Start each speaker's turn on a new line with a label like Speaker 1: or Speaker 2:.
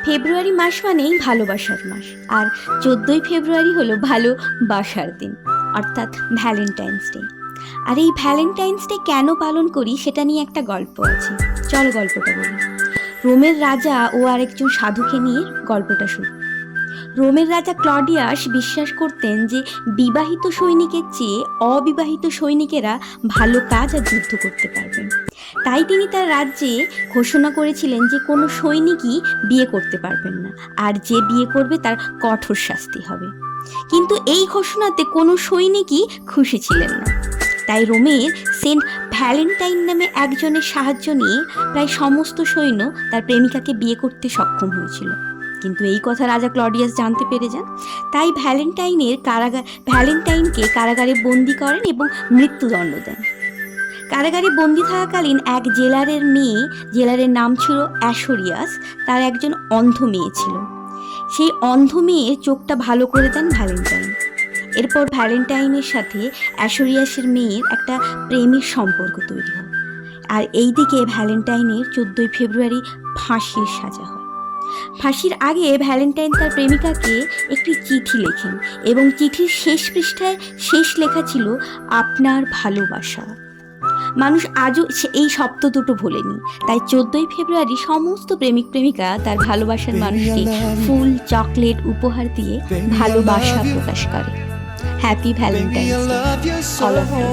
Speaker 1: ফেব্রুয়ারি মাস মানেই ভালোবাসার মাস, আর 14ই ফেব্রুয়ারি হলো ভালোবাসার দিন, অর্থাৎ ভ্যালেন্টাইন্স ডে। আর এই ভ্যালেন্টাইন্স ডে কেন পালন করি সেটা নিয়ে একটা গল্প আছে, চল গল্পটা বলি। রোমের রাজা ও আরেকজন সাধুকে নিয়ে গল্পটা শুরু। রোমের রাজা ক্লডিয়াস বিশ্বাস করতেন যে বিবাহিত সৈনিকের চেয়ে অবিবাহিত সৈনিকেরা ভালো কাজ আর যুদ্ধ করতে পারবেন। তাই তিনি তার রাজ্যে ঘোষণা করেছিলেন যে কোনো সৈনিকই বিয়ে করতে পারবেন না, আর যে বিয়ে করবে তার কঠোর শাস্তি হবে। কিন্তু এই ঘোষণাতে কোনো সৈনিকই খুশি ছিলেন না। তাই রোমের সেন্ট ভ্যালেন্টাইন নামে একজনের সাহায্য নিয়ে প্রায় সমস্ত সৈন্য তার প্রেমিকাকে বিয়ে করতে সক্ষম হয়েছিল। কিন্তু এই কথা রাজা ক্লডিয়াস জানতে পেরে যান। তাই ভ্যালেন্টাইনকে কারাগারে বন্দি করেন এবং মৃত্যুদণ্ড দেন। কারাগারে বন্দি থাকাকালীন এক জেলারের নাম ছিল অ্যাশোরিয়াস, তার একজন অন্ধ মেয়ে ছিল। সেই অন্ধ মেয়ের চোখটা ভালো করে দেন ভ্যালেন্টাইন। এরপর ভ্যালেন্টাইনের সাথে অ্যাশোরিয়াসের মেয়ের একটা প্রেমের সম্পর্ক তৈরি হয়। আর এইদিকে ভ্যালেন্টাইনের 14ই ফেব্রুয়ারি ফাঁসির সাজা হয়। ফাঁসির আগে ভ্যালেন্টাইন তার প্রেমিকাকে একটি চিঠি লেখেন, এবং চিঠির শেষ পৃষ্ঠায় শেষ লেখা ছিল আপনার ভালোবাসা। মানুষ আজও এই শব্দ দুটো ভোলেনি। তাই 14ই ফেব্রুয়ারি সমস্ত প্রেমিক প্রেমিকা তার ভালোবাসার মানুষকে ফুল, চকলেট উপহার দিয়ে ভালোবাসা প্রকাশ করে। Happy Valentine's day all of you.